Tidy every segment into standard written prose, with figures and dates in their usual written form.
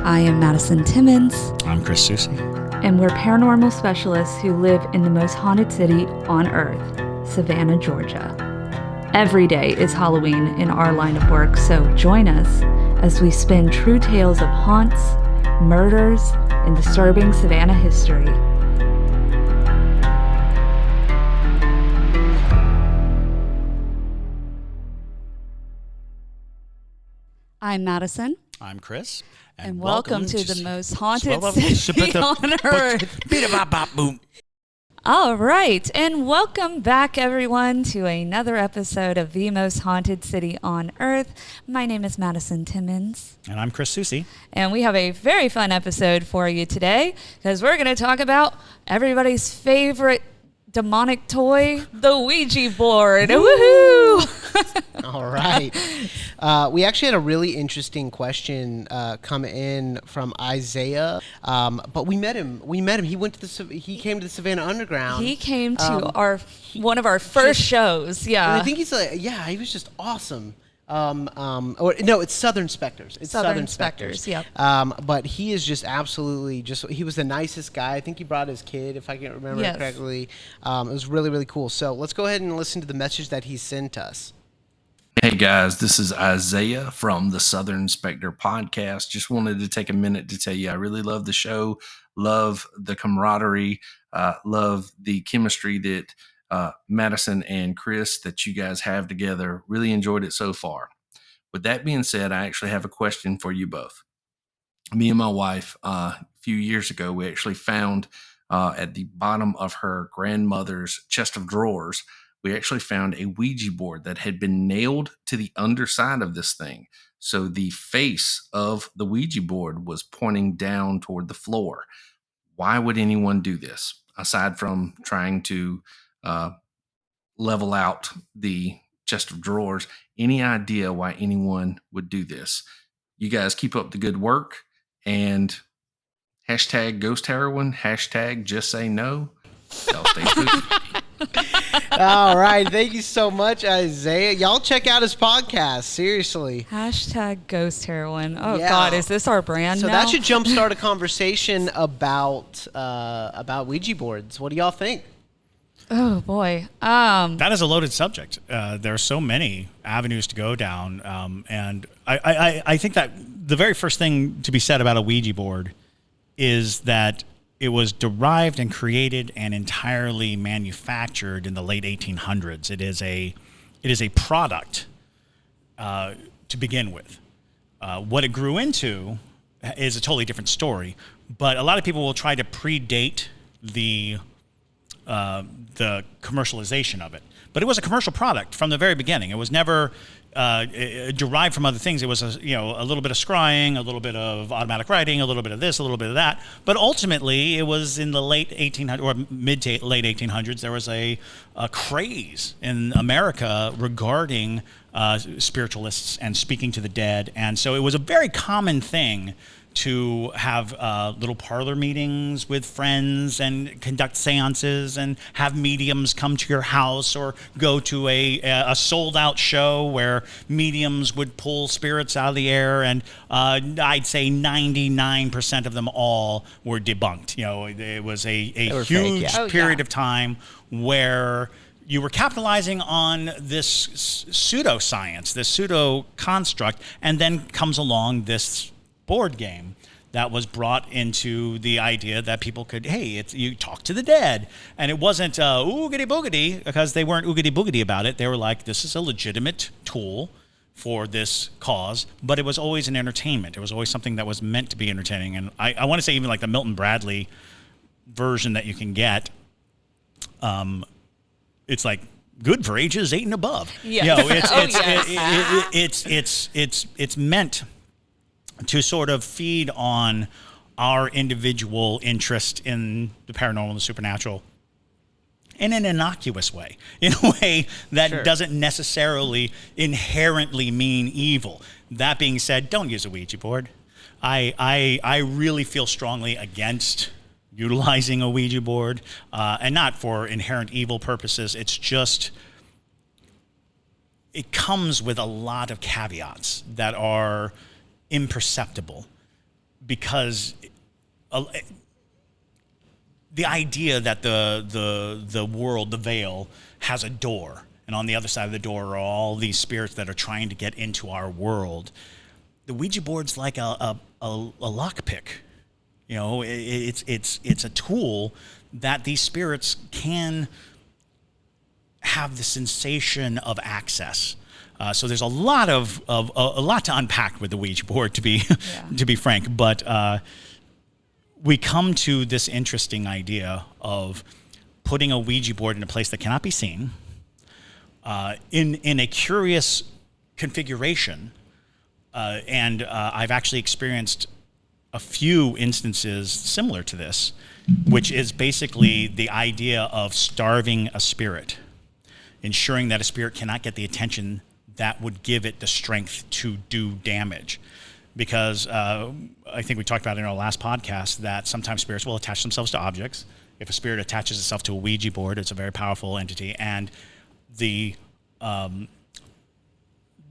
I am Madison Timmons. I'm Chris Soucy. And we're paranormal specialists who live in the most haunted city on earth, Savannah, Georgia. Every day is Halloween in our line of work, so join us as we spin true tales of haunts, murders, and disturbing Savannah history. I'm Madison. I'm Chris. And welcome to the most haunted city on earth. All right, and welcome back, everyone, to another episode of The Most Haunted City on Earth. My name is Madison Timmons. And I'm Chris Soucy. And we have a very fun episode for you today, because we're going to talk about everybody's favorite demonic toy, the Ouija board. Woohoo! All right. We actually had a really interesting question come in from Isaiah, but we met him. He came to the Savannah Underground. He came to one of our first shows. Yeah. And I think he was just awesome. It's Southern Specters. It's Southern Specters. Yep. But he is just absolutely he was the nicest guy. I think he brought his kid, if I can remember it correctly. It was really, really cool. So let's go ahead and listen to the message that he sent us. Hey guys, this is Isaiah from the Southern Spectre podcast. Just wanted to take a minute to tell you I really love the show, love the camaraderie, love the chemistry that Madison and Chris that you guys have together. Really enjoyed it so far. With that being said, I actually have a question for you both. Me and my wife, a few years ago, we actually found at the bottom of her grandmother's chest of drawers, we actually found a Ouija board that had been nailed to the underside of this thing. So the face of the Ouija board was pointing down toward the floor. Why would anyone do this? Aside from trying to level out the chest of drawers, any idea why anyone would do this? You guys keep up the good work, and hashtag ghost heroin, hashtag just say no. Y'all stay spooky. All right. Thank you so much, Isaiah. Y'all check out his podcast. Seriously. Hashtag ghost heroin. Oh, yeah. God. Is this our brand now? So that should jumpstart a conversation about Ouija boards. What do y'all think? Oh, boy. That is a loaded subject. There are so many avenues to go down. And I think that the very first thing to be said about a Ouija board is that it was derived and created and entirely manufactured in the late 1800s. It is a product to begin with. What it grew into is a totally different story. But a lot of people will try to predate the commercialization of it. But it was a commercial product from the very beginning. It was never derived from other things. It was a little bit of scrying, a little bit of automatic writing, a little bit of this, a little bit of that. But ultimately, it was in the late 1800s or mid to late 1800s. There was a craze in America regarding spiritualists and speaking to the dead, and so it was a very common thing to have little parlor meetings with friends and conduct seances and have mediums come to your house, or go to a sold-out show where mediums would pull spirits out of the air, and I'd say 99% of them all were debunked. It was a huge period of time where you were capitalizing on this pseudoscience, this pseudo construct, and then comes along this board game that was brought into the idea that people could, you talk to the dead. And it wasn't oogity boogity, because they weren't oogity boogity about it. They were like, this is a legitimate tool for this cause, but it was always an entertainment. It was always something that was meant to be entertaining. And I want to say even like the Milton Bradley version that you can get, it's like good for ages 8 and above. Yeah. It's meant to sort of feed on our individual interest in the paranormal and the supernatural in an innocuous way, in a way that doesn't necessarily inherently mean evil. That being said, don't use a Ouija board. I really feel strongly against utilizing a Ouija board, and not for inherent evil purposes. It's just, it comes with a lot of caveats that are imperceptible because the idea that the world, the veil, has a door, and on the other side of the door are all these spirits that are trying to get into our world. The Ouija board's like a lockpick. You know, it's a tool that these spirits can have the sensation of access. So there's a lot to unpack with the Ouija board, to be frank. But we come to this interesting idea of putting a Ouija board in a place that cannot be seen, in a curious configuration, and I've actually experienced a few instances similar to this, which is basically the idea of starving a spirit, ensuring that a spirit cannot get the attention that would give it the strength to do damage. Because I think we talked about in our last podcast that sometimes spirits will attach themselves to objects. If a spirit attaches itself to a Ouija board, it's a very powerful entity. And the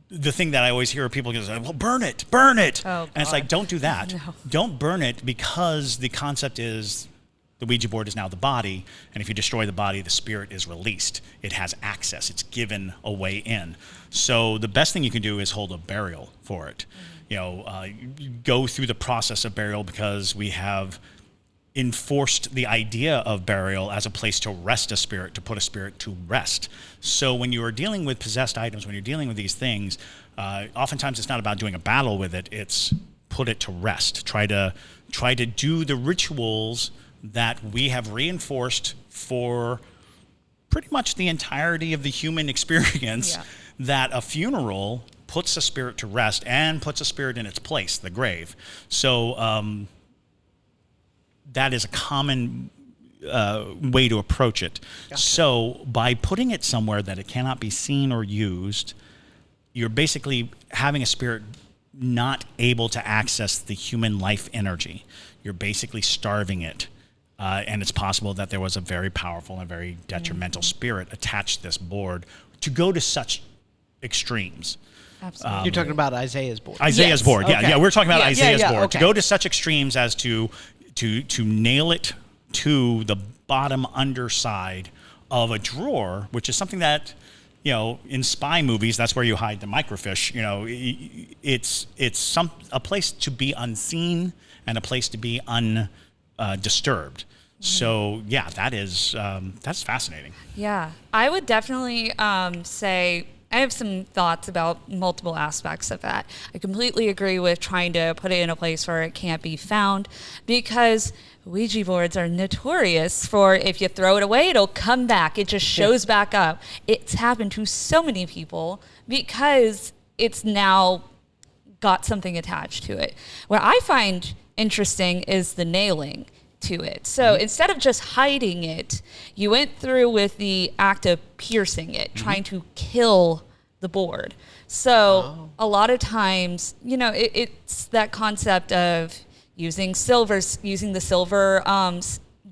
thing that I always hear people go, well, burn it. Oh, and it's like, don't do that. No. Don't burn it, because the concept is the Ouija board is now the body, and if you destroy the body, the spirit is released. It has access. It's given a way in. So the best thing you can do is hold a burial for it. You know, you go through the process of burial, because we have enforced the idea of burial as a place to rest a spirit, to put a spirit to rest. So when you are dealing with possessed items, when you're dealing with these things, oftentimes it's not about doing a battle with it. It's put it to rest. Try to do the rituals that we have reinforced for pretty much the entirety of the human experience, that a funeral puts a spirit to rest and puts a spirit in its place, the grave. So that is a common way to approach it. Gotcha. So by putting it somewhere that it cannot be seen or used, you're basically having a spirit not able to access the human life energy. You're basically starving it. And it's possible that there was a very powerful and very detrimental spirit attached to this board to go to such extremes. Absolutely. You're talking about Isaiah's board. Isaiah's board, yeah. Okay. Yeah, we're talking about Isaiah's board. Okay. To go to such extremes as to nail it to the bottom underside of a drawer, which is something that, you know, in spy movies, that's where you hide the microfiche. You know, it's a place to be unseen and a place to be undisturbed. So yeah, that's fascinating. Yeah, I would definitely say I have some thoughts about multiple aspects of that. I completely agree with trying to put it in a place where it can't be found, because Ouija boards are notorious for, if you throw it away, it'll come back. It just shows back up. It's happened to so many people because it's now got something attached to it. What I find interesting is the nailing to it. So instead of just hiding it, you went through with the act of piercing it, trying to kill the board. So a lot of times, you know, it's that concept of using the silver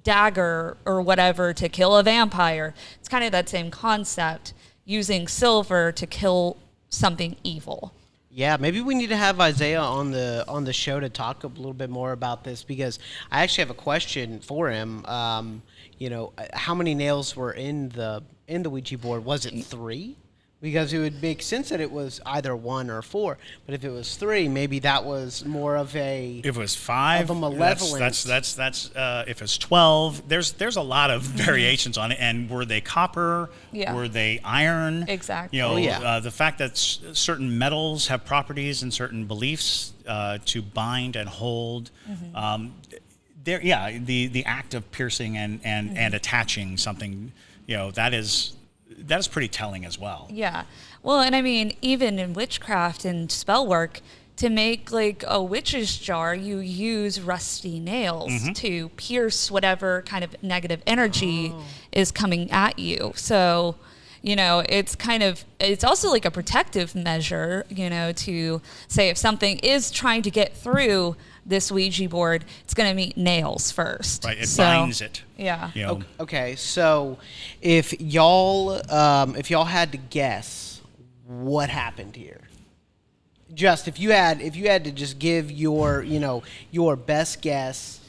dagger or whatever to kill a vampire. It's kind of that same concept, using silver to kill something evil. Yeah, maybe we need to have Isaiah on the show to talk a little bit more about this, because I actually have a question for him. You know, how many nails were in the Ouija board? Was it 3? Because it would make sense that it was either 1 or 4. But if it was 3, maybe that was more of a. If it was 5, of a malevolence. That's if it's 12, there's a lot of variations on it. And were they copper? Yeah. Were they iron? Exactly. You know, the fact that certain metals have properties and certain beliefs to bind and hold. The act of piercing and attaching something, you know, that is pretty telling as well. Yeah. Well, and I mean, even in witchcraft and spell work, to make like a witch's jar, you use rusty nails to pierce whatever kind of negative energy is coming at you. So, you know, it's also like a protective measure, you know, to say if something is trying to get through this Ouija board, it's going to meet nails first. Right, it binds it. Yeah. You know. Okay, so if y'all had to guess what happened here, Just if you had to just give your your best guess,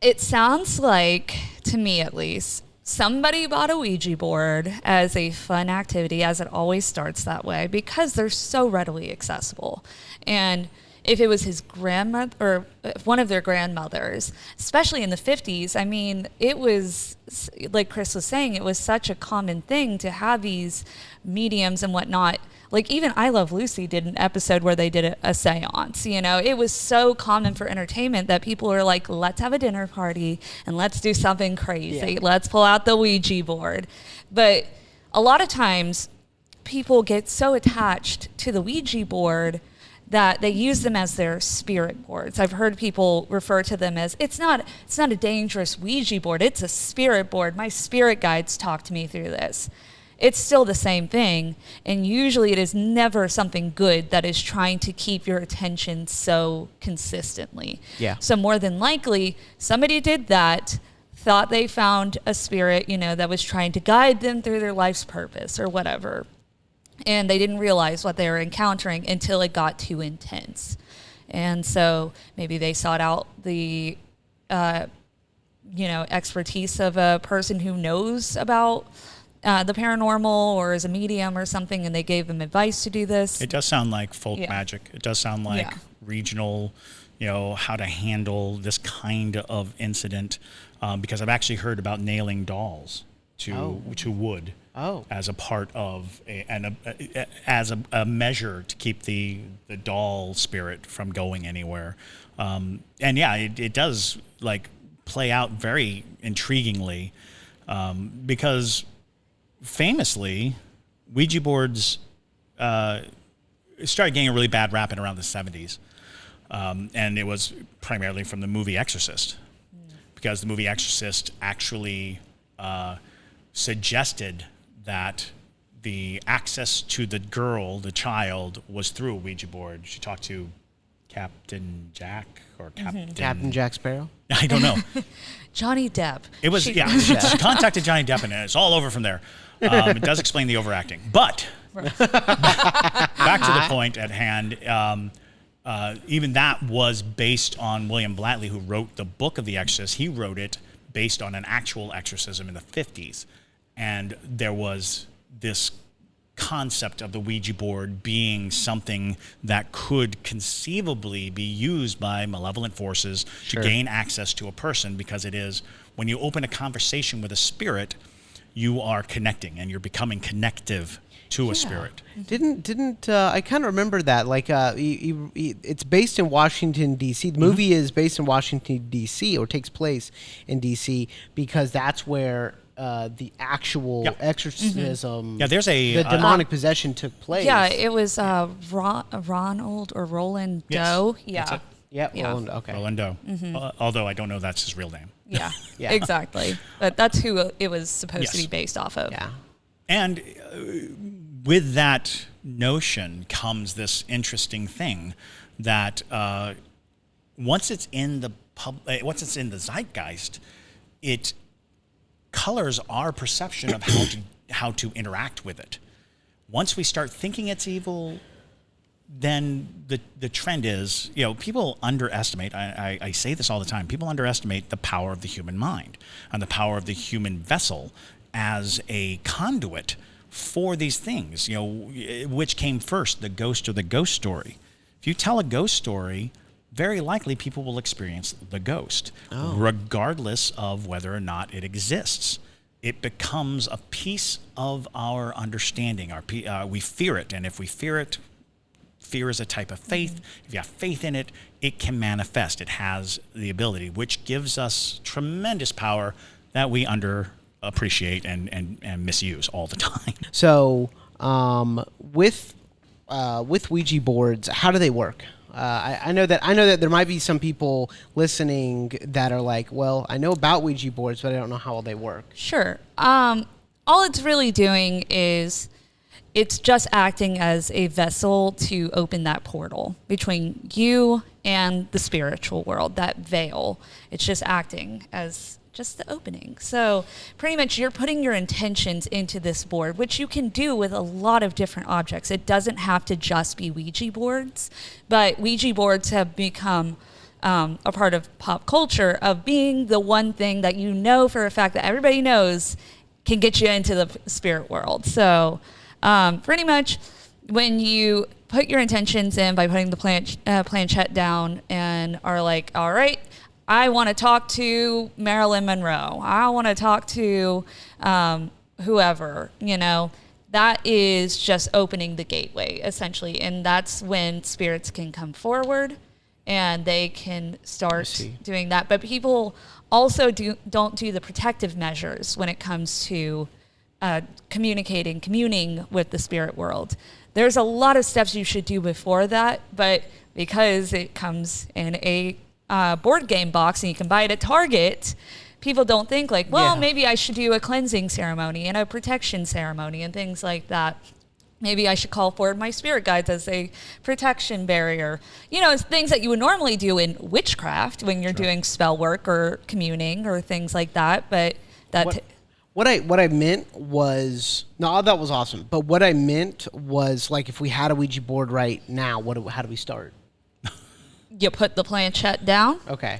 It sounds like, to me at least, somebody bought a Ouija board as a fun activity, as it always starts that way, because they're so readily accessible. And if it was his grandmother or one of their grandmothers, especially in the 50s, I mean, it was, like Chris was saying, it was such a common thing to have these mediums and whatnot. Like even I Love Lucy did an episode where they did a seance. It was so common for entertainment that people were like, let's have a dinner party and let's do something crazy. Yeah. Let's pull out the Ouija board. But a lot of times people get so attached to the Ouija board that they use them as their spirit boards. I've heard people refer to them as, it's not a dangerous Ouija board, it's a spirit board. My spirit guides talk to me through this. It's still the same thing, and usually it is never something good that is trying to keep your attention so consistently. Yeah. So more than likely, somebody did that, thought they found a spirit, that was trying to guide them through their life's purpose or whatever. And they didn't realize what they were encountering until it got too intense. And so maybe they sought out the, expertise of a person who knows about the paranormal or is a medium or something, and they gave them advice to do this. It does sound like folk magic. It does sound like Yeah. regional, how to handle this kind of incident. Because I've actually heard about nailing dolls to wood. Oh. As a part of as a measure to keep the doll spirit from going anywhere, it does like play out very intriguingly, because famously Ouija boards started getting a really bad rap in around the 70s, and it was primarily from the movie Exorcist, because the movie Exorcist actually suggested that the access to the child, was through a Ouija board. She talked to Captain Jack or Captain Jack Sparrow. I don't know. Johnny Depp. It was, she contacted Johnny Depp, and it's all over from there. It does explain the overacting. But back to the point at hand, even that was based on William Blattley, who wrote the book of The Exorcist. He wrote it based on an actual exorcism in the 50s. And there was this concept of the Ouija board being something that could conceivably be used by malevolent forces to gain access to a person, because it is, when you open a conversation with a spirit, you are connecting and you're becoming connective to a spirit. Didn't I kind of remember that? Like, it's based in Washington, D.C. The movie is based in Washington, D.C., or takes place in D.C., because that's where the actual exorcism, the demonic possession took place. Yeah, it was Ronald or Roland Doe. That's it. Roland. Okay. Roland Doe. Although I don't know that's his real name. Yeah, Yeah. exactly. But that's who it was supposed to Yes. be based off of. Yeah. And with that notion comes this interesting thing that once it's in the zeitgeist, it colors our perception of how to interact with it. Once we start thinking it's evil, then the trend is, people underestimate, I say this all the time, people underestimate the power of the human mind and the power of the human vessel as a conduit for these things. Which came first, the ghost or the ghost story? If you tell a ghost story, very likely people will experience the ghost, regardless of whether or not it exists. It becomes a piece of our understanding. We fear it, and if we fear it, fear is a type of faith. If you have faith in it, it can manifest. It has the ability, which gives us tremendous power that we underappreciate and misuse all the time. So, with Ouija boards, how do they work? I know that there might be some people listening that are like, well, I know about Ouija boards, but I don't know how they work. Sure. All it's really doing is it's just acting as a vessel to open that portal between you and the spiritual world, that veil. It's just acting as just the opening. So pretty much you're putting your intentions into this board, which you can do with a lot of different objects. It doesn't have to just be Ouija boards, but Ouija boards have become a part of pop culture of being the one thing that you know for a fact that everybody knows can get you into the spirit world. So pretty much when you put your intentions in by putting the planchette down and are like, all right, I want to talk to Marilyn Monroe. I want to talk to whoever, that is just opening the gateway, essentially. And that's when spirits can come forward and they can start doing that. But people also don't do the protective measures when it comes to communing with the spirit world. There's a lot of steps you should do before that, but because it comes in a board game box and you can buy it at Target, people don't think like, well, maybe I should do a cleansing ceremony and a protection ceremony and things like that. Maybe I should call forward my spirit guides as a protection barrier. It's things that you would normally do in witchcraft when you're doing spell work or communing or things like that. But what I meant was, no, that was awesome. But what I meant was, like, if we had a Ouija board right now, how do we start? You put the planchette down. Okay.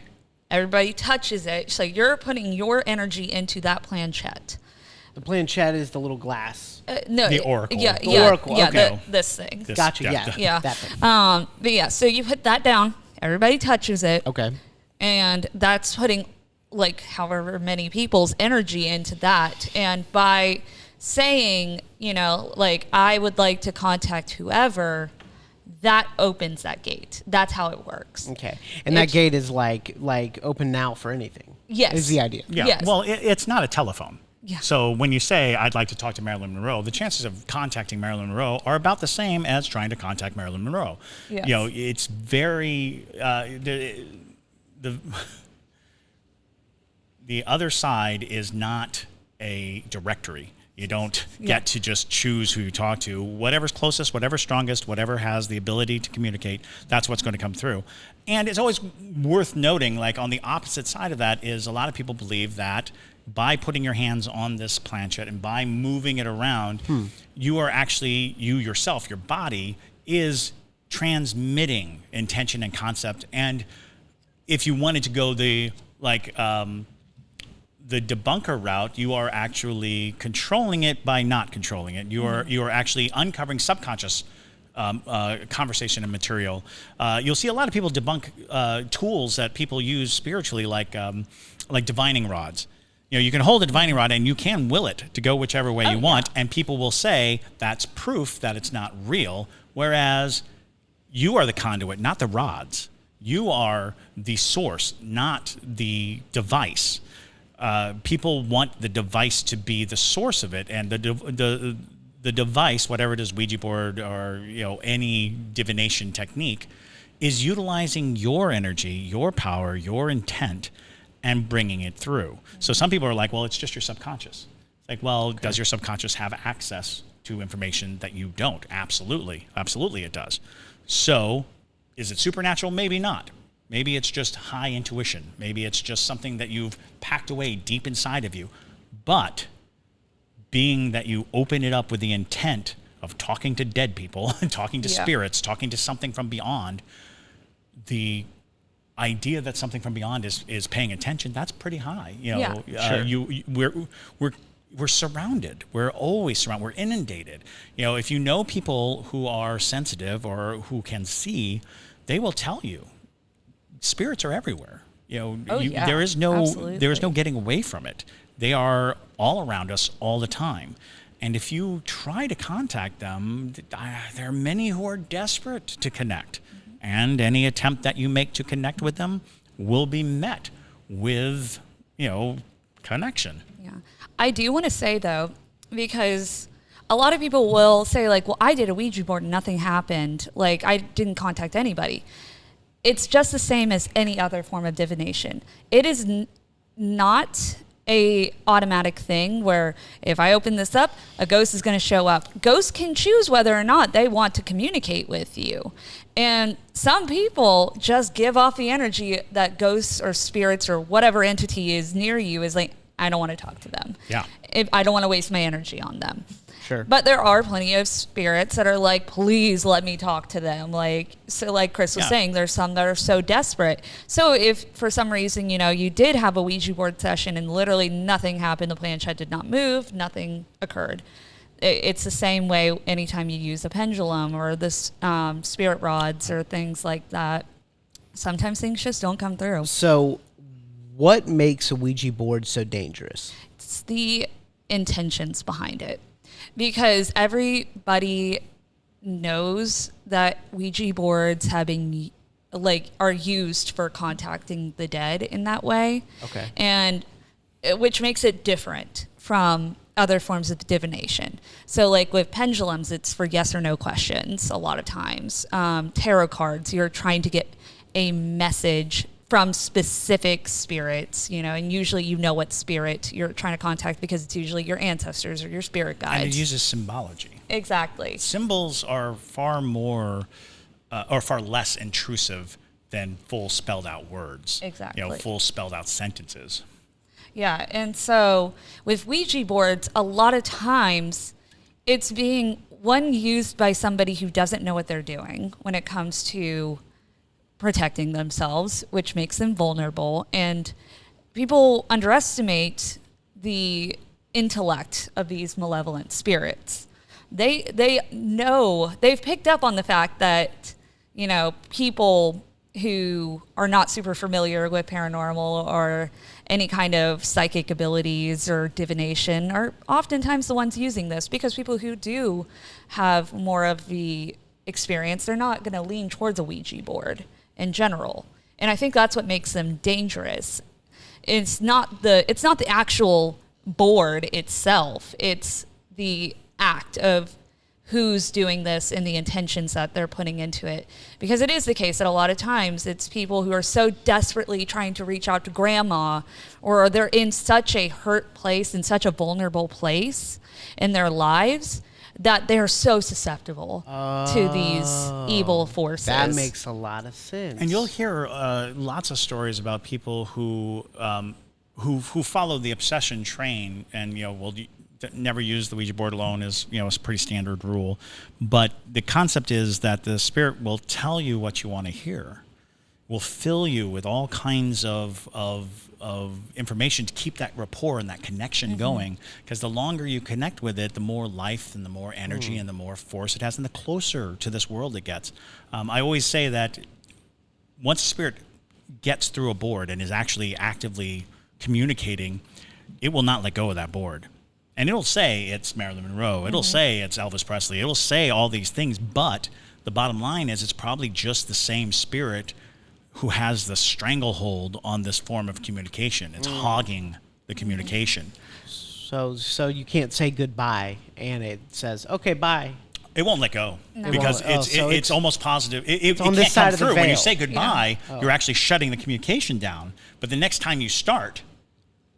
Everybody touches it. So you're putting your energy into that planchette. The planchette is the little glass. No. The oracle. Yeah. The oracle. Yeah, okay. this thing. Gotcha. Yeah. That thing. But yeah, so you put that down. Everybody touches it. Okay. And that's putting like however many people's energy into that. And by saying, like, I would like to contact whoever, that opens that gate. That's how it works. Okay. And that gate is like open now for anything. Yes. Is the idea. Yeah. Yes. Well, it's not a telephone. Yeah. So when you say, I'd like to talk to Marilyn Monroe, the chances of contacting Marilyn Monroe are about the same as trying to contact Marilyn Monroe. Yes. It's very, the other side is not a directory. You don't get to just choose who you talk to. Whatever's closest, whatever's strongest, whatever has the ability to communicate, that's what's going to come through. And it's always worth noting, like on the opposite side of that is a lot of people believe that by putting your hands on this planchette and by moving it around, you are actually, you yourself, your body is transmitting intention and concept. And if you wanted to go the debunker route, you are actually controlling it by not controlling it. You are actually uncovering subconscious conversation and material. You'll see a lot of people debunk tools that people use spiritually, like divining rods. You can hold a divining rod and you can will it to go whichever way you want, and people will say that's proof that it's not real, whereas you are the conduit, not the rods. You are the source, not the device. People want the device to be the source of it, and the device, whatever it is, Ouija board or any divination technique, is utilizing your energy, your power, your intent, and bringing it through. So some people are like, well, it's just your subconscious. It's like, well, does your subconscious have access to information that you don't? Absolutely it does. So is it supernatural? Maybe not. Maybe it's just high intuition. Maybe it's just something that you've packed away deep inside of you. But being that you open it up with the intent of talking to dead people, talking to spirits, talking to something from beyond, the idea that something from beyond is paying attention, that's pretty high. We're surrounded. We're always surrounded. We're inundated. If you know people who are sensitive or who can see, they will tell you. Spirits are everywhere. There is no getting away from it. They are all around us all the time. And if you try to contact them, there are many who are desperate to connect. And any attempt that you make to connect with them will be met with, connection. Yeah. I do want to say, though, because a lot of people will say, like, well, I did a Ouija board and nothing happened. Like, I didn't contact anybody. It's just the same as any other form of divination. It is not a automatic thing where if I open this up, a ghost is going to show up. Ghosts can choose whether or not they want to communicate with you. And some people just give off the energy that ghosts or spirits or whatever entity is near you is like, I don't want to talk to them. Yeah. I don't want to waste my energy on them. Sure. But there are plenty of spirits that are like, please let me talk to them. Like Chris was saying, there's some that are so desperate. So if for some reason, you did have a Ouija board session and literally nothing happened, the planchette did not move, nothing occurred. It's the same way anytime you use a pendulum or this spirit rods or things like that. Sometimes things just don't come through. So what makes a Ouija board so dangerous? It's the intentions behind it. Because everybody knows that Ouija boards are used for contacting the dead in that way. Okay. And which makes it different from other forms of divination. So like with pendulums, it's for yes or no questions a lot of times. Tarot cards, you're trying to get a message from specific spirits, and usually what spirit you're trying to contact because it's usually your ancestors or your spirit guides. And it uses symbology. Exactly. Symbols are far more or far less intrusive than full spelled out words. Exactly. Full spelled out sentences. Yeah, and so with Ouija boards, a lot of times it's being used by somebody who doesn't know what they're doing when it comes to protecting themselves, which makes them vulnerable. And people underestimate the intellect of these malevolent spirits. They know, they've picked up on the fact that, people who are not super familiar with paranormal or any kind of psychic abilities or divination are oftentimes the ones using this, because people who do have more of the experience, they're not going to lean towards a Ouija board in general. And I think that's what makes them dangerous. It's not the actual board itself. It's the act of who's doing this and the intentions that they're putting into it. Because it is the case that a lot of times it's people who are so desperately trying to reach out to grandma, or they're in such a hurt place, in such a vulnerable place in their lives, that they're so susceptible to these evil forces. That makes a lot of sense. And you'll hear lots of stories about people who follow the obsession train, and never use the Ouija board alone is a pretty standard rule. But the concept is that the spirit will tell you what you want to hear, will fill you with all kinds of information to keep that rapport and that connection going. Because the longer you connect with it, the more life and the more energy and the more force it has, and the closer to this world it gets. I always say that once a spirit gets through a board and is actually actively communicating, it will not let go of that board. And it'll say it's Marilyn Monroe. It'll say it's Elvis Presley. It'll say all these things. But the bottom line is it's probably just the same spirit who has the stranglehold on this form of communication. It's hogging the communication. So you can't say goodbye, and it says, okay, bye. It won't let go. No. Because it's almost positive. It on can't this side come of the through. When you veil. say goodbye, you're actually shutting the communication down. But the next time you start,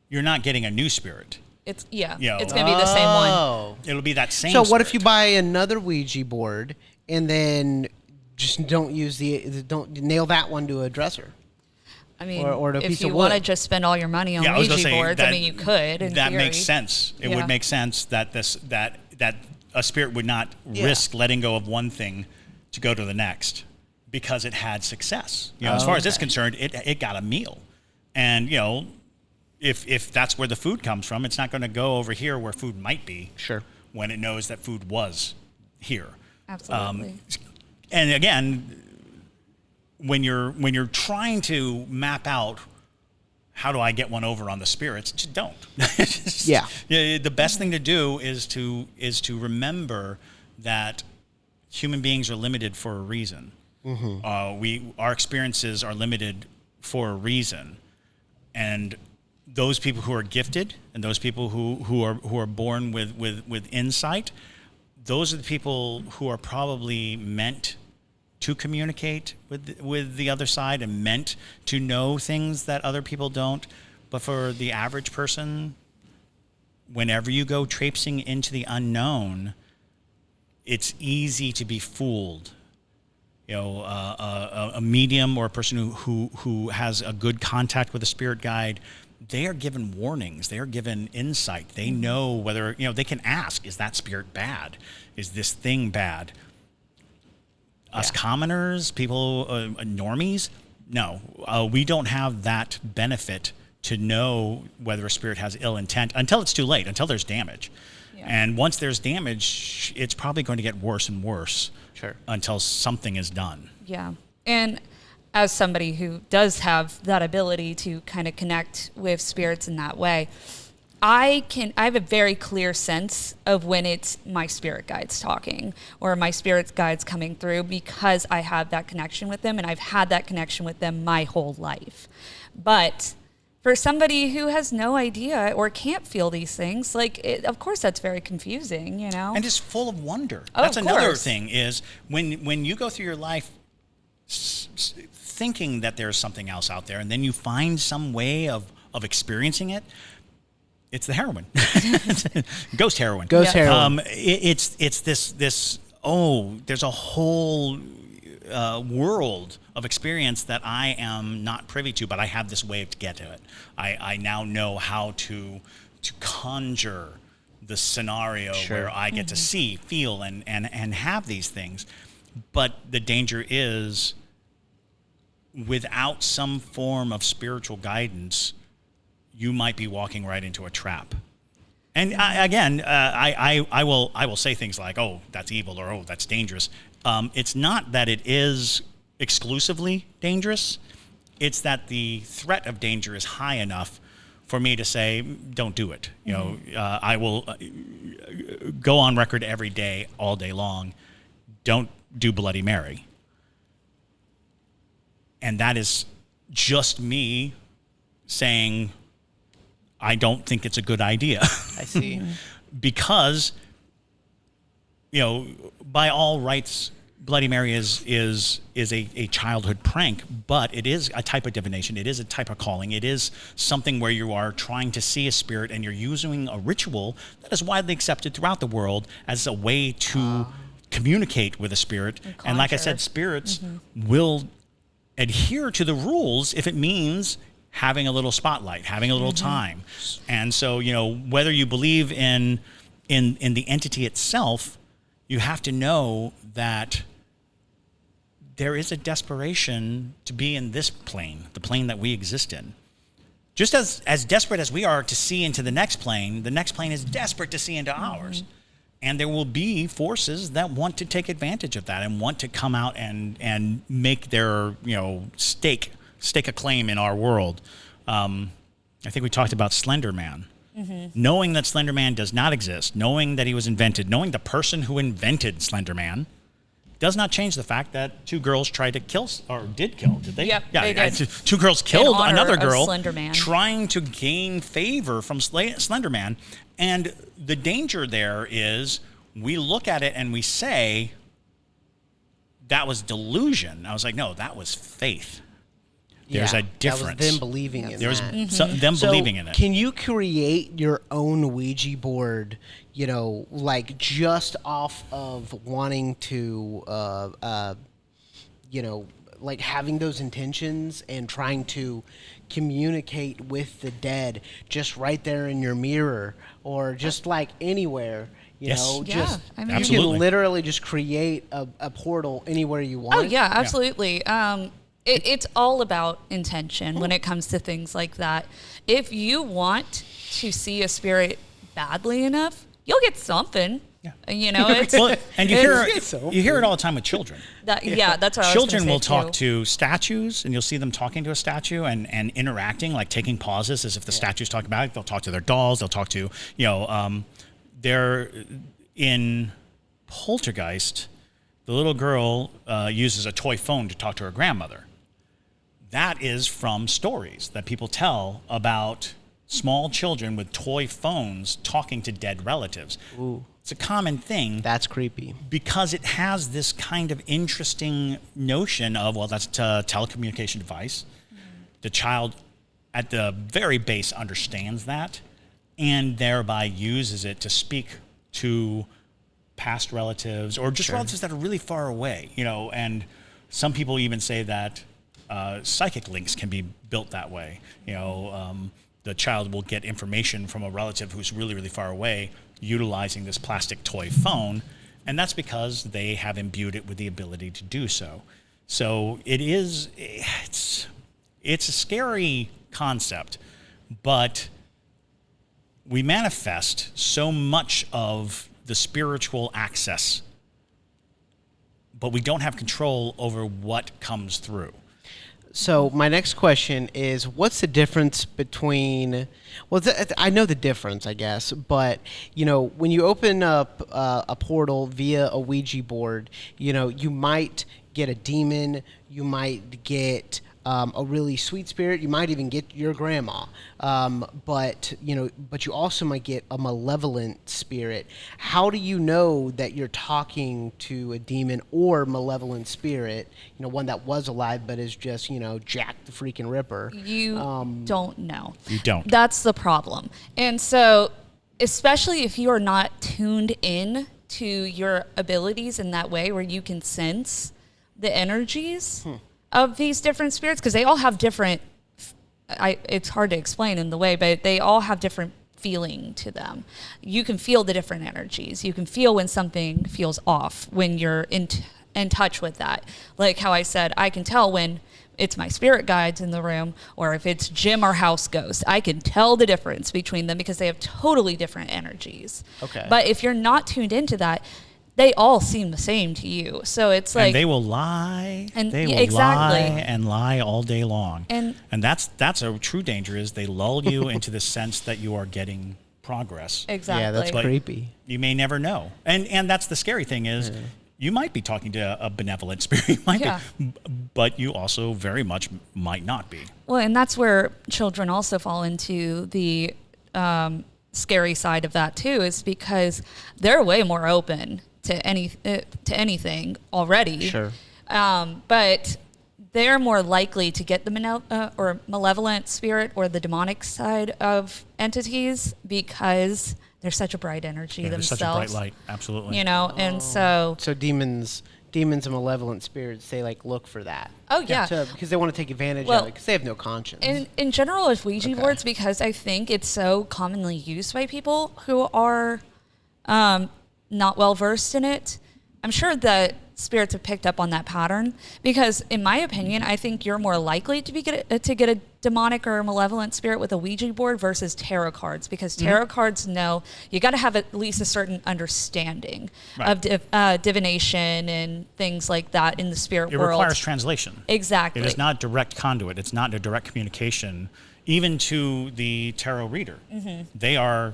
you're not getting a new spirit. It's it's going to be the same one. Oh. It'll be that same So what spirit. if you buy another Ouija board and then just don't nail that one to a dresser? I mean, or a piece if you of want to wood. just spend all your money on I was gonna Ouija say boards, that- you could. In that theory. makes sense. It would make sense that that a spirit would not risk letting go of one thing to go to the next because it had success. As far as it's concerned, it got a meal, and if that's where the food comes from, it's not going to go over here where food might be. Sure. When it knows that food was here. Absolutely. And again, when you're trying to map out how do I get one over on the spirits, just don't. Yeah. The best thing to do is to remember that human beings are limited for a reason. Our experiences are limited for a reason, and those people who are gifted and those people who are born with insight, those are the people who are probably meant to communicate with the other side and meant to know things that other people don't. But for the average person, whenever you go traipsing into the unknown, it's easy to be fooled. You know, a medium or a person who has a good contact with a spirit guide, they are given warnings. They are given insight. They know whether, you know, they can ask, is that spirit bad? Is this thing bad? Us commoners, people, normies, no. We don't have that benefit to know whether a spirit has ill intent until it's too late, until there's damage. Yeah. And once there's damage, it's probably going to get worse and worse until something is done. Yeah. And as somebody who does have that ability to kind of connect with spirits in that way, I have a very clear sense of when it's my spirit guides talking or my spirit guides coming through, because I have that connection with them, and I've had that connection with them my whole life. But for somebody who has no idea or can't feel these things, of course, that's very confusing, you know? And just full of wonder. Oh, that's of another course. thing is when you go through your life thinking that there's something else out there, and then you find some way of experiencing it, it's the heroin. Ghost heroin. Ghost heroin. It's this, there's a whole world of experience that I am not privy to, but I have this way to get to it. I now know how to conjure the scenario where I get to see, feel, and have these things. But the danger is, without some form of spiritual guidance, you might be walking right into a trap. And I will say things like, "Oh, that's evil," or "Oh, that's dangerous." It's not that it is exclusively dangerous. It's that the threat of danger is high enough for me to say, "Don't do it." You know, I will go on record every day, all day long. Don't do Bloody Mary. And that is just me saying, I don't think it's a good idea. I see. Because, you know, by all rights, Bloody Mary is a childhood prank, but it is a type of divination. It is a type of calling. It is something where you are trying to see a spirit, and you're using a ritual that is widely accepted throughout the world as a way to communicate with a spirit. And like I said, spirits will adhere to the rules if it means having a little spotlight, having a little time. And so, you know, whether you believe in the entity itself, you have to know that there is a desperation to be in this plane, the plane that we exist in. Just as desperate as we are to see into the next plane is desperate to see into ours. And there will be forces that want to take advantage of that and want to come out and make their, you know, stake a claim in our world. I think we talked about Slender Man. Knowing that Slender Man does not exist, knowing that he was invented, knowing the person who invented Slender Man, does not change the fact that two girls tried to kill, or did kill, did they? Yep, they did. Two girls killed another girl Slender Man, trying to gain favor from Slender Man. And the danger there is, we look at it and we say, that was delusion. I was like, no, that was faith. There's a difference. That was them believing in There's that. them believing in it. Can you create your own Ouija board, you know, like just off of wanting to, you know, like having those intentions and trying to communicate with the dead just right there in your mirror or just like anywhere? You know, just I mean, you can literally just create a portal anywhere you want. Oh yeah, absolutely. It's all about intention when it comes to things like that. If you want to see a spirit badly enough, you'll get something. Yeah. You know, it's, and you hear it all the time with children. That's what children will too. talk to statues, and you'll see them talking to a statue and interacting, like taking pauses as if the statue's talking about it. They'll talk to their dolls. They'll talk to, you know, they're in Poltergeist. The little girl uses a toy phone to talk to her grandmother. That is from stories that people tell about small children with toy phones talking to dead relatives. Ooh. It's a common thing. That's creepy. Because it has this kind of interesting notion of, well, that's a telecommunication device. The child at the very base understands that and thereby uses it to speak to past relatives or just relatives that are really far away, and some people even say that psychic links can be built that way. The child will get information from a relative who's really, really far away utilizing this plastic toy phone, and that's because they have imbued it with the ability to do so. So it's a scary concept, but we manifest so much of the spiritual access, but we don't have control over what comes through. So my next question is, what's the difference between? Well, I know the difference, I guess, but when you open up a portal via a Ouija board, you might get a demon, you might get a really sweet spirit, you might even get your grandma, but you also might get a malevolent spirit. How do you know that you're talking to a demon or malevolent spirit, one that was alive but is just Jack the freaking Ripper? You don't know. You don't. That's the problem. And so especially if you are not tuned in to your abilities in that way where you can sense the energies of these different spirits, because they all have different, it's hard to explain in the way, but they all have different feeling to them. You can feel the different energies. You can feel when something feels off, when you're in touch with that. Like how I said, I can tell when it's my spirit guides in the room or if it's Jim or house ghost. I can tell the difference between them because they have totally different energies. Okay. But if you're not tuned into that, they all seem the same to you. So it's like... And they will lie. And they will exactly. lie and lie all day long. And that's a true danger, is they lull you into the sense that you are getting progress. Exactly. Yeah, that's creepy. You may never know. And that's the scary thing is you might be talking to a benevolent spirit. You might be, but you also very much might not be. Well, and that's where children also fall into the scary side of that too, is because they're way more open to anything already. Sure. But they're more likely to get the or malevolent spirit or the demonic side of entities because they're such a bright energy themselves. They're such a bright light, absolutely. And so demons and malevolent spirits, they look for that. Oh yeah, because they want to take advantage of it because they have no conscience. In general, with Ouija boards, because I think it's so commonly used by people who are not well versed in it, I'm sure that spirits have picked up on that pattern. Because in my opinion, I think you're more likely to get a demonic or malevolent spirit with a Ouija board versus tarot cards, because tarot cards know you got to have at least a certain understanding of divination and things like that in the spirit world. It requires translation. Exactly. It is not direct conduit. It's not a direct communication, even to the tarot reader. They are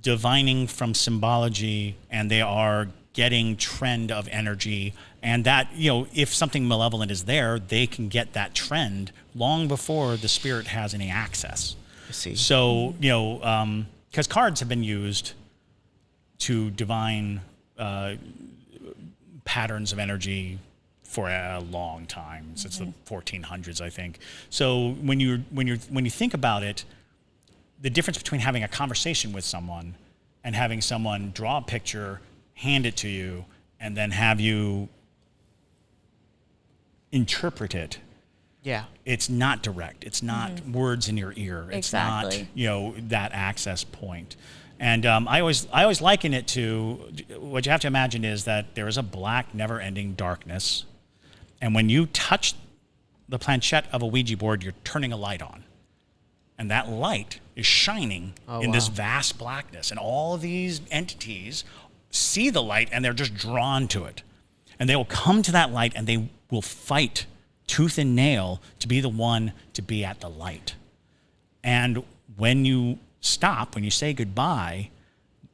divining from symbology, and they are getting trend of energy, and that, if something malevolent is there, they can get that trend long before the spirit has any access. I see. So, because cards have been used to divine patterns of energy for a long time, since the 1400s, I think. So when you think about it, the difference between having a conversation with someone and having someone draw a picture, hand it to you, and then have you interpret it. Yeah. It's not direct. It's not words in your ear. It's Exactly. not, that access point. And I always liken it to, what you have to imagine is that there is a black, never-ending darkness. And when you touch the planchette of a Ouija board, you're turning a light on. And that light is shining in this vast blackness. And all of these entities see the light, and they're just drawn to it. And they will come to that light, and they will fight tooth and nail to be the one to be at the light. And when you stop, when you say goodbye,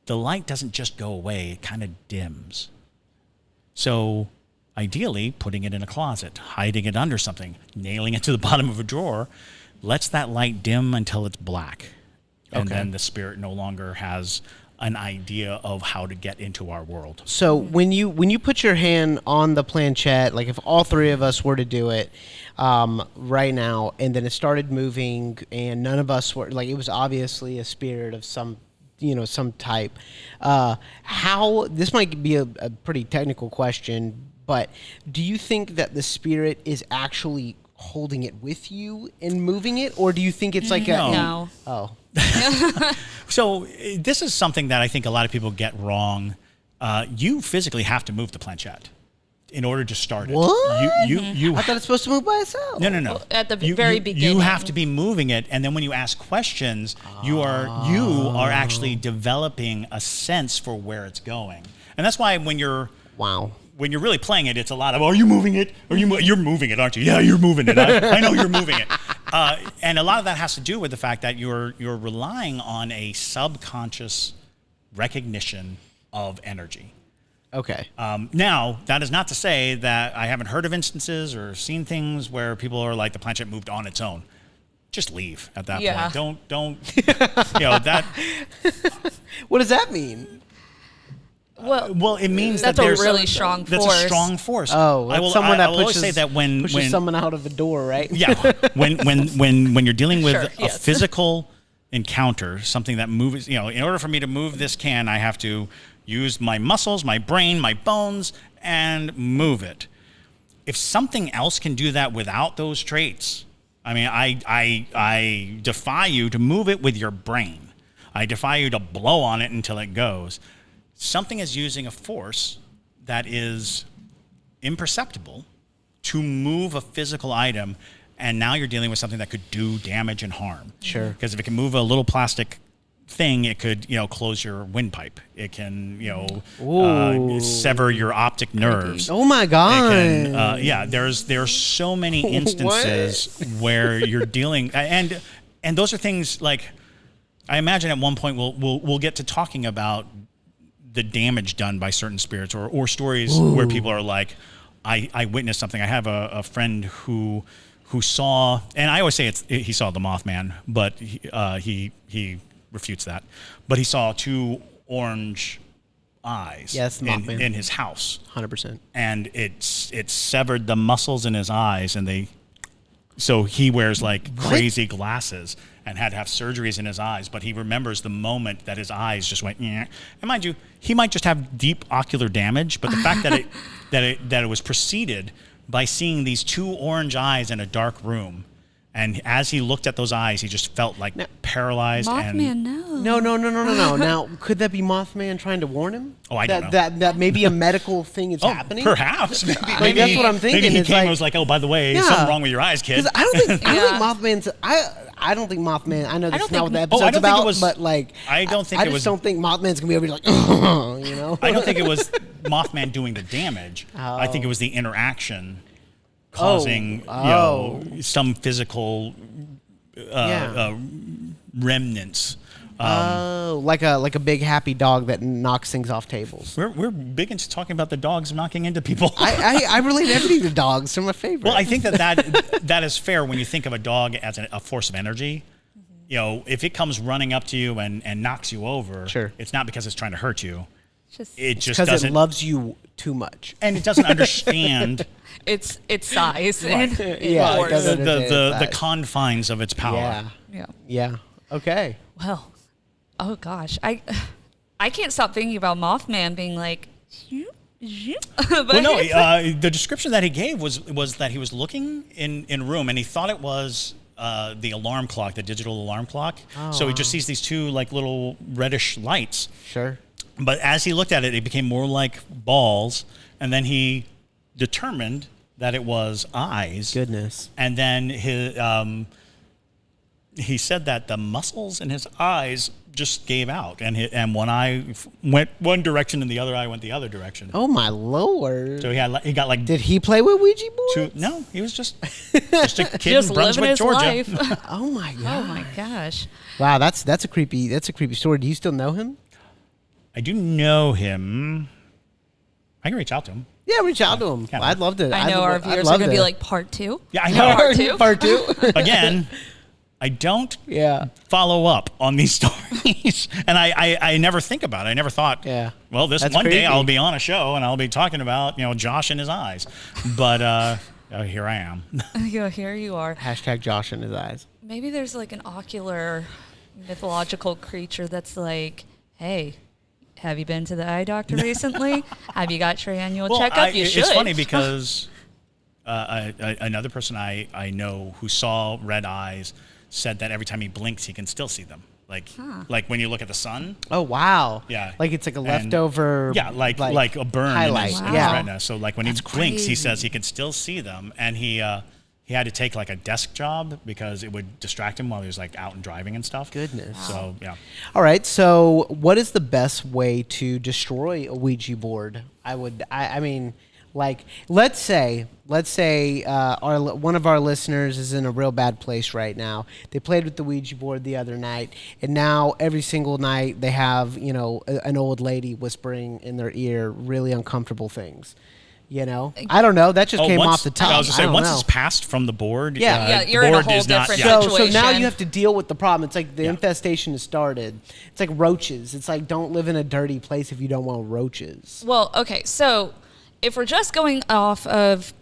the light doesn't just go away, it kind of dims. So ideally, putting it in a closet, hiding it under something, nailing it to the bottom of a drawer, lets that light dim until it's black. And then the spirit no longer has an idea of how to get into our world. So when you put your hand on the planchette, like if all three of us were to do it right now, and then it started moving, and none of us were like, it was obviously a spirit of some type. How this might be a pretty technical question, but do you think that the spirit is actually holding it with you and moving it, or do you think it's like No. Oh. So this is something that I think a lot of people get wrong. You physically have to move the planchette in order to start it. What? You I thought it's supposed to move by itself. No. Well, at the very beginning. You have to be moving it, and then when you ask questions, you are actually developing a sense for where it's going. And that's why when you're really playing it, it's a lot of, are you moving it? You're moving it, aren't you? Yeah, you're moving it. I know you're moving it. And a lot of that has to do with the fact that you're relying on a subconscious recognition of energy. Okay. Now, that is not to say that I haven't heard of instances or seen things where people are like, the planchette moved on its own. Just leave at that point. Don't, that. What does that mean? Well, it means that's that there's a really strong force. That's a strong force. Oh, I will pushes, always say that when someone out of a door, right? Yeah, when you're dealing with Sure, a physical encounter, something that moves, in order for me to move this can, I have to use my muscles, my brain, my bones, and move it. If something else can do that without those traits, I mean, I defy you to move it with your brain. I defy you to blow on it until it goes. Something is using a force that is imperceptible to move a physical item, and now you're dealing with something that could do damage and harm. Sure. Because if it can move a little plastic thing, it could, close your windpipe. It can, sever your optic nerves. Oh my God. It can, there are so many instances where you're dealing, and those are things like, I imagine at one point we'll get to talking about the damage done by certain spirits or stories where people are like, I witnessed something. I have a friend who saw, and I always say he saw the Mothman, but he refutes that. But he saw two orange eyes in his house. 100%. And it severed the muscles in his eyes, and so he wears like crazy glasses and had to have surgeries in his eyes, but he remembers the moment that his eyes just went, yeah. And mind you, he might just have deep ocular damage, but the fact that it was preceded by seeing these two orange eyes in a dark room, and as he looked at those eyes, he just felt like paralyzed. Mothman, No. Now, could that be Mothman trying to warn him? Oh, I don't know. That maybe a medical thing is happening? Perhaps. Maybe that's what I'm thinking. Maybe he it's came and was like, oh, by the way, something wrong with your eyes, kid. I don't think Mothman's... I don't think Mothman... I know this is not what the episode's about, but like... I don't think Mothman's going to be able to be like, I don't think it was Mothman doing the damage. I think it was the interaction causing some physical remnants. Like a big happy dog that knocks things off tables. We're big into talking about the dogs knocking into people. I relate everything to dogs. They're my favorite. Well, I think that is fair when you think of a dog as a force of energy. If it comes running up to you and knocks you over, sure, it's not because it's trying to hurt you. It just because it loves you too much, and it doesn't understand its size and the confines of its power. Yeah. Okay. Well, oh gosh, I can't stop thinking about Mothman being like. The description that he gave was that he was looking in a room and he thought it was the alarm clock, the digital alarm clock. So he just sees these two like little reddish lights. Sure. But as he looked at it, it became more like balls, and then he determined that it was eyes. Goodness. And then he said that the muscles in his eyes just gave out, and one eye went one direction and the other eye went the other direction. Oh my Lord! So he got like. Did he play with Ouija boards? No, he was just a kid in Brunswick, Georgia. Life. Oh my God! Oh my gosh! Wow, that's a creepy story. Do you still know him? I do know him. I can reach out to him. Yeah, reach out to him. I'd love to. I know our viewers are going to be like, part 2? Yeah, I know. Part 2? Part 2? Again, I don't Yeah. follow up on these stories. And I never think about it. I never thought, well, this That's one day creepy. I'll be on a show and I'll be talking about, Josh in his eyes. But here I am. Yeah, here you are. Hashtag Josh in his eyes. Maybe there's like an ocular mythological creature that's like, hey, have you been to the eye doctor recently? Have you got your annual checkup? You should. It's funny because another person I know who saw red eyes said that every time he blinks, he can still see them. Like when you look at the sun. Oh, wow. Yeah. Like it's like a leftover. Yeah, like a burn highlight. in his retina. So like when he blinks, he says he can still see them. And he had to take like a desk job because it would distract him while he was like out and driving and stuff. Goodness. So, yeah. All right. So what is the best way to destroy a Ouija board? I mean, like, let's say one of our listeners is in a real bad place right now. They played with the Ouija board the other night, and now every single night they have, an old lady whispering in their ear really uncomfortable things. I don't know. That just came off the top. I was going to say, don't once know. it's passed from the board, you're in a board whole is not. different Yeah. So situation. now you have to deal with the problem. It's like the infestation has started. It's like roaches. It's like don't live in a dirty place if you don't want roaches. Well, okay, so if we're just going off of,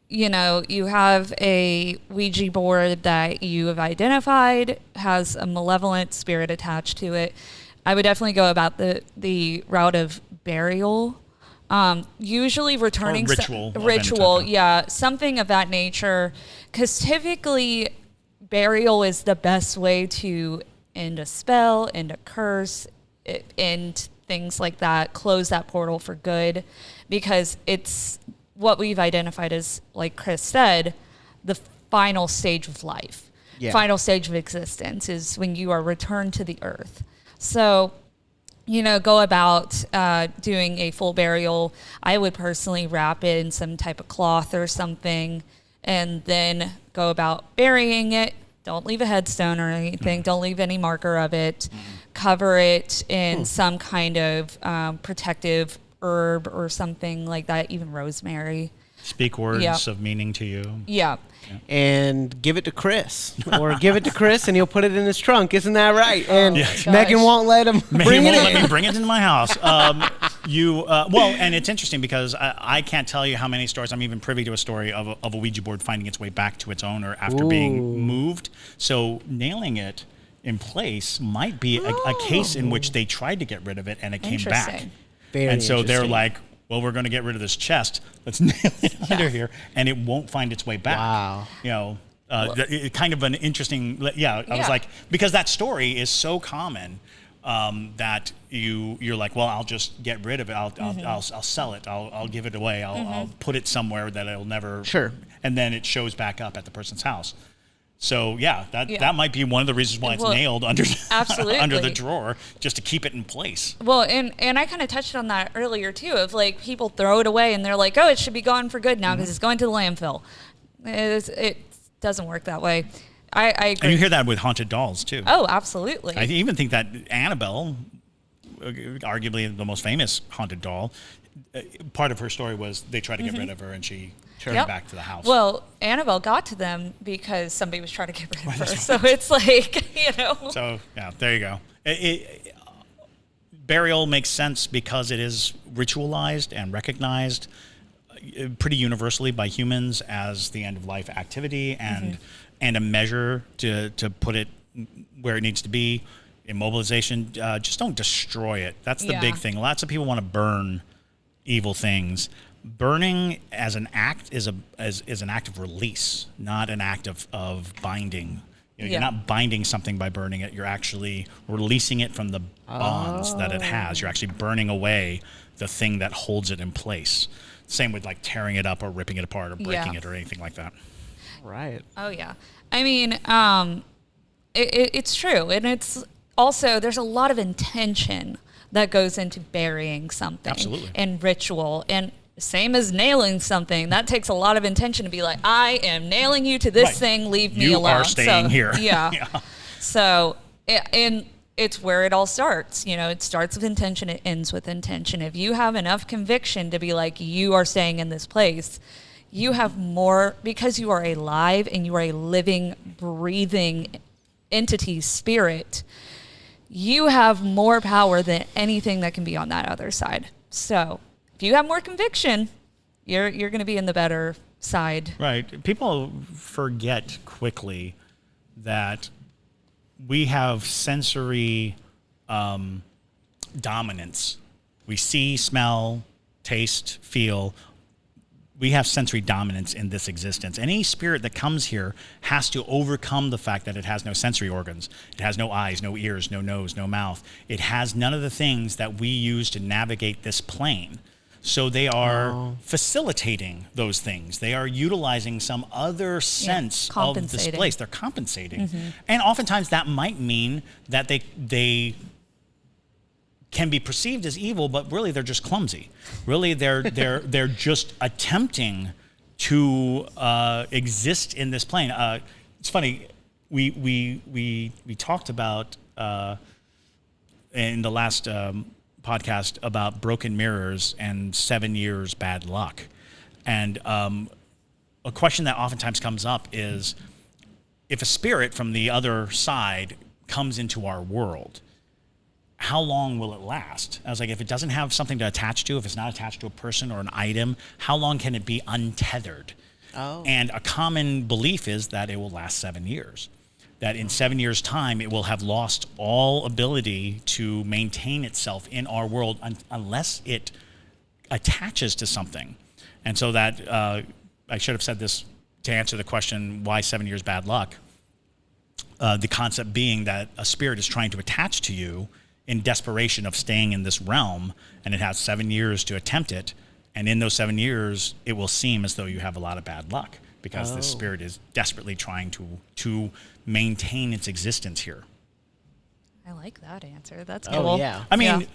you have a Ouija board that you have identified has a malevolent spirit attached to it, I would definitely go about the route of burial. Usually returning Or ritual, something of that nature, because typically burial is the best way to end a spell, end a curse, end things like that, close that portal for good, because it's what we've identified as, like Chris said, the final stage of life, final stage of existence is when you are returned to the earth. So, go about doing a full burial. I would personally wrap it in some type of cloth or something and then go about burying it. Don't leave a headstone or anything. Don't leave any marker of it. Cover it in some kind of protective herb or something like that, even rosemary. Speak words of meaning to you. Yeah. And give it to Chris, or give it to Chris, and he'll put it in his trunk. Isn't that right? And Gosh. Megan won't let him bring Megan it won't in. let me bring it into my house. And it's interesting because I can't tell you how many stories. I'm even privy to a story of a Ouija board finding its way back to its owner after being moved. So nailing it in place might be a case in which they tried to get rid of it and it came back. Interesting. Very And so they're interesting. like, well, we're going to get rid of this chest. Let's nail it under here, and it won't find its way back. Wow. Kind of an interesting. I was like, because that story is so common that you're like, well, I'll just get rid of it. I'll sell it. I'll give it away. I'll put it somewhere that it'll never. Sure. And then it shows back up at the person's house. So that might be one of the reasons why it's nailed under Absolutely. under the drawer, just to keep it in place. Well, and I kind of touched on that earlier too, of like people throw it away and they're like, oh, it should be gone for good now because it's going to the landfill. It doesn't work that way. I agree. And you hear that with haunted dolls too. Oh, absolutely. I even think that Annabelle, arguably the most famous haunted doll, part of her story was they tried to get rid of her and she turned back to the house. Well, Annabelle got to them because somebody was trying to get rid of her. So it's like, So, there you go. Burial makes sense because it is ritualized and recognized pretty universally by humans as the end-of-life activity and a measure to put it where it needs to be. Immobilization, just don't destroy it. That's the big thing. Lots of people want to burn evil things. Burning as an act is an act of release, not an act of binding. You're not binding something by burning it. You're actually releasing it from the bonds that it has. You're actually burning away the thing that holds it in place. Same with like tearing it up or ripping it apart or breaking it or anything like that. Right. Oh, yeah. I mean, it's true. And it's also, there's a lot of intention that goes into burying something. Absolutely. And ritual. And same as nailing something. That takes a lot of intention to be like, I am nailing you to this thing. Leave me alone. You are staying here. Yeah. So, and it's where it all starts. It starts with intention. It ends with intention. If you have enough conviction to be like, you are staying in this place, you have more, because you are alive and you are a living, breathing entity, spirit, you have more power than anything that can be on that other side. So if you have more conviction, you're going to be in the better side. Right. People forget quickly that we have sensory dominance. We see, smell, taste, feel. We have sensory dominance in this existence. Any spirit that comes here has to overcome the fact that it has no sensory organs. It has no eyes, no ears, no nose, no mouth. It has none of the things that we use to navigate this plane. So they are facilitating those things. They are utilizing some other sense of this place. They're compensating. And oftentimes that might mean that they can be perceived as evil, but really they're just clumsy. Really, they're just attempting to exist in this plane. It's funny. We talked about in the last podcast about broken mirrors and 7 years bad luck, and a question that oftentimes comes up is, if a spirit from the other side comes into our world, how long will it last? I was like, if it doesn't have something to attach to, if it's not attached to a person or an item, how long can it be untethered? And a common belief is that it will last 7 years. That in 7 years' time, it will have lost all ability to maintain itself in our world unless it attaches to something. And so that, I should have said this to answer the question, why 7 years bad luck? The concept being that a spirit is trying to attach to you in desperation of staying in this realm, and it has 7 years to attempt it. And in those 7 years, it will seem as though you have a lot of bad luck because the spirit is desperately trying to maintain its existence here. I like that answer. That's cool. Yeah. I mean,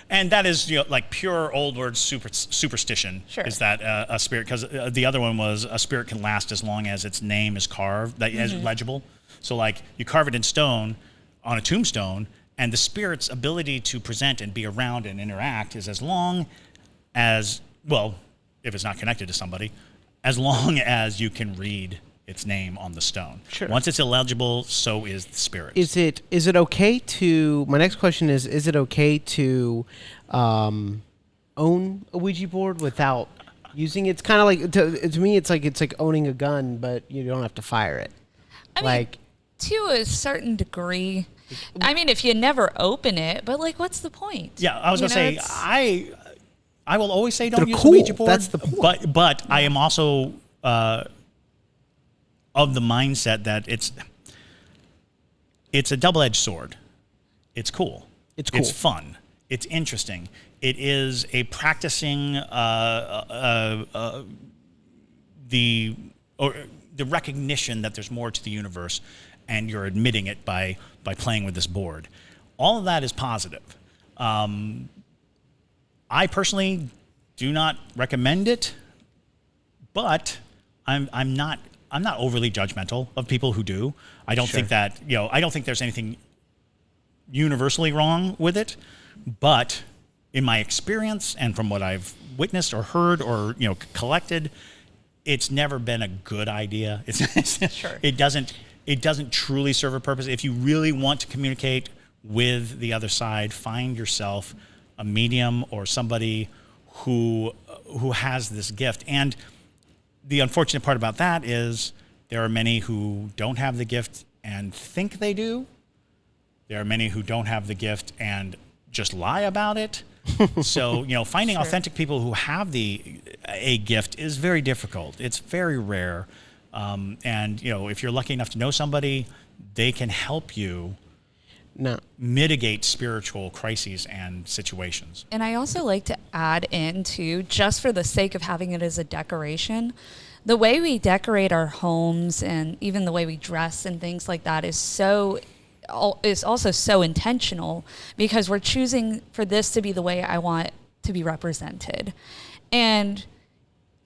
and that is like pure old word superstition. Sure. Is that a spirit? Because the other one was a spirit can last as long as its name is carved, that is legible. So like you carve it in stone on a tombstone, and the spirit's ability to present and be around and interact is as long as, well, if it's not connected to somebody, as long as you can read its name on the stone. Sure. Once it's illegible, so is the spirit. Is it okay to? My next question is it okay to own a Ouija board without using it? It's kind of like to me, it's like owning a gun, but you don't have to fire it. I mean, to a certain degree. I mean, if you never open it, but like, what's the point? Yeah, I was going to say, I will always say don't use cool. a Ouija board. That's the point. But I am also of the mindset that it's a double-edged sword. It's cool. It's fun. It's interesting. It is a practicing the recognition that there's more to the universe, and you're admitting it by playing with this board. All of that is positive. I personally do not recommend it, but I'm not overly judgmental of people who do. I don't think that, I don't think there's anything universally wrong with it, but in my experience and from what I've witnessed or heard or collected, it's never been a good idea. It doesn't truly serve a purpose. If you really want to communicate with the other side, find yourself a medium or somebody who has this gift. And the unfortunate part about that is there are many who don't have the gift and think they do. There are many who don't have the gift and just lie about it. So, finding authentic people who have a gift is very difficult. It's very rare. And if you're lucky enough to know somebody, they can help you mitigate spiritual crises and situations. And I also like to add in too, just for the sake of having it as a decoration, the way we decorate our homes and even the way we dress and things like that is also so intentional, because we're choosing for this to be the way I want to be represented. And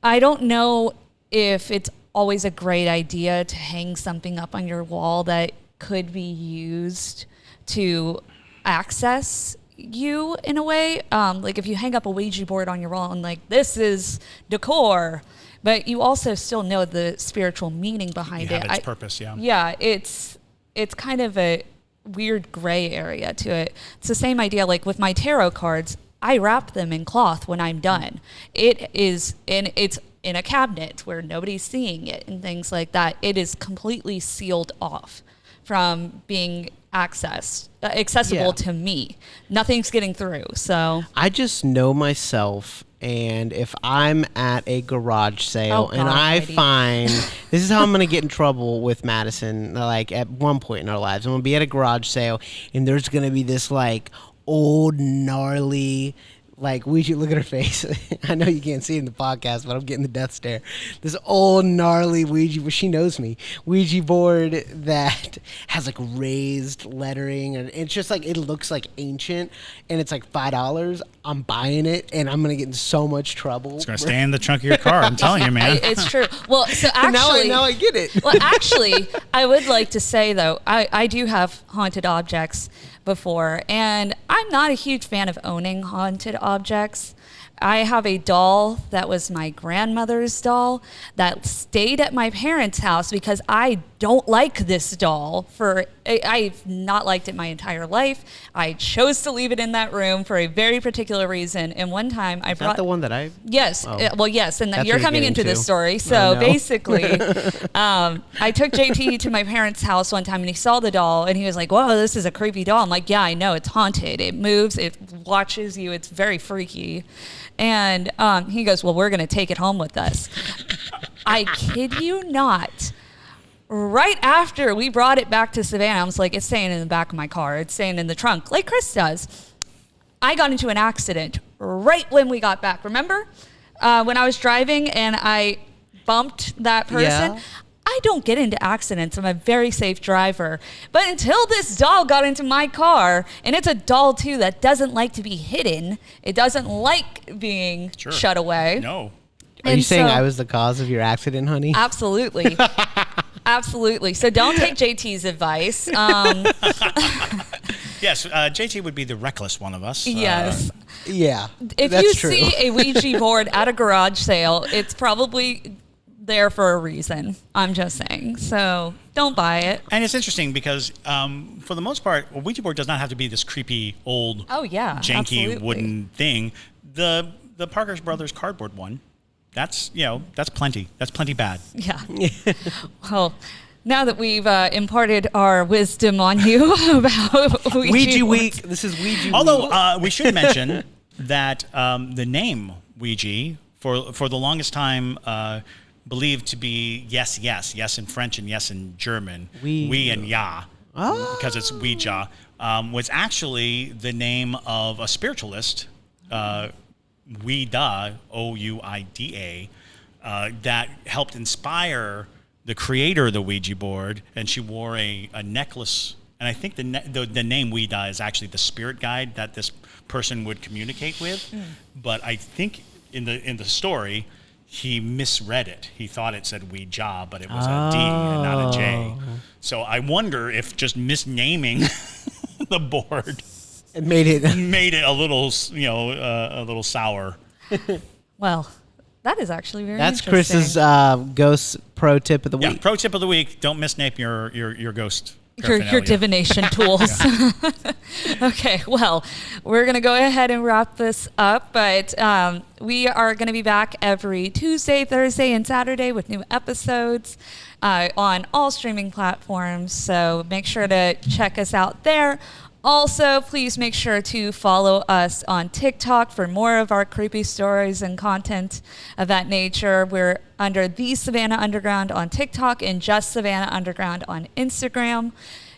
I don't know if it's always a great idea to hang something up on your wall that could be used to access you in a way. Like if you hang up a Ouija board on your wall and like, this is decor, but you also still know the spiritual meaning behind it. Its purpose, yeah. Yeah, it's it's kind of a weird gray area to it. It's the same idea like with my tarot cards. I wrap them in cloth when I'm done. It's in a cabinet where nobody's seeing it and things like that. It is completely sealed off from being accessible to me. Nothing's getting through. So I just know myself, and if I'm at a garage sale and I find this is how I'm gonna get in trouble with Madison, like at one point in our lives, I'm gonna be at a garage sale and there's gonna be this like old gnarly, like Ouija, look at her face. I know you can't see it in the podcast, but I'm getting the death stare. This old gnarly Ouija, well, she knows me, Ouija board that has like raised lettering, and it's just like, it looks like ancient, and it's like $5. I'm buying it, and I'm gonna get in so much trouble. It's gonna stay in the trunk of your car. I'm telling you, man. It's true. Well, so actually, now I get it. Well, actually, I would like to say though, I do have haunted objects before, and I'm not a huge fan of owning haunted objects. I have a doll that was my grandmother's doll that stayed at my parents' house because I don't like this doll. I've not liked it my entire life. I chose to leave it in that room for a very particular reason. And one time I brought the one that I. Yes. Oh. Well, yes. And That's you're what coming you're into getting this to. story. I So know. basically, I took JT to my parents' house one time and he saw the doll and he was like, "Whoa, this is a creepy doll." I'm like, "Yeah, I know. It's haunted. It moves. It watches you. It's very freaky." And he goes, "Well, we're going to take it home with us." I kid you not. Right after we brought it back to Savannah, I was like, "It's staying in the back of my car. It's staying in the trunk," like Chris does. I got into an accident right when we got back. Remember when I was driving and I bumped that person? Yeah. I don't get into accidents. I'm a very safe driver. But until this doll got into my car, and it's a doll too that doesn't like to be hidden. It doesn't like being shut away. No. Are you saying I was the cause of your accident, honey? Absolutely. Absolutely. So don't take JT's advice. Yes, JT would be the reckless one of us. Yes. Yeah. If that's you true. see a Ouija board at a garage sale, it's probably there for a reason. I'm just saying. So don't buy it. And it's interesting because, for the most part, a Ouija board does not have to be this creepy old, janky absolutely wooden thing. The Parker Brothers cardboard one, that's plenty. That's plenty bad. Yeah. Well, now that we've imparted our wisdom on you about Ouija week. This is Ouija week. Although we should mention that the name Ouija for the longest time believed to be yes in French and yes in German, oui and ja, because it's Ouija, was actually the name of a spiritualist, Ouida, Ouida, that helped inspire the creator of the Ouija board, and she wore a necklace. And I think the name Ouida is actually the spirit guide that this person would communicate with. But I think in the story, he misread it. He thought it said Ouija, but it was a D and not a J. So I wonder if just misnaming the board made it a little, a little sour. Well, that is actually very That's interesting. Chris's ghost pro tip of the week. Yeah, pro tip of the week: don't misname your ghost. Your divination tools. Okay, well, we're going to go ahead and wrap this up, but we are going to be back every Tuesday, Thursday, and Saturday with new episodes on all streaming platforms, so make sure to check us out there. Also, please make sure to follow us on TikTok for more of our creepy stories and content of that nature. We're under The Savannah Underground on TikTok and Just Savannah Underground on Instagram.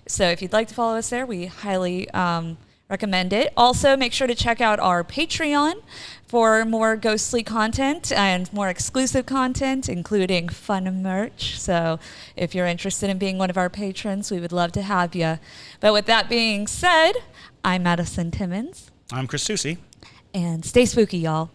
So if you'd like to follow us there, we highly recommend it. Also, make sure to check out our Patreon for more ghostly content and more exclusive content, including fun merch. So if you're interested in being one of our patrons, we would love to have you. But with that being said, I'm Madison Timmons. I'm Chris Soucy. And stay spooky, y'all.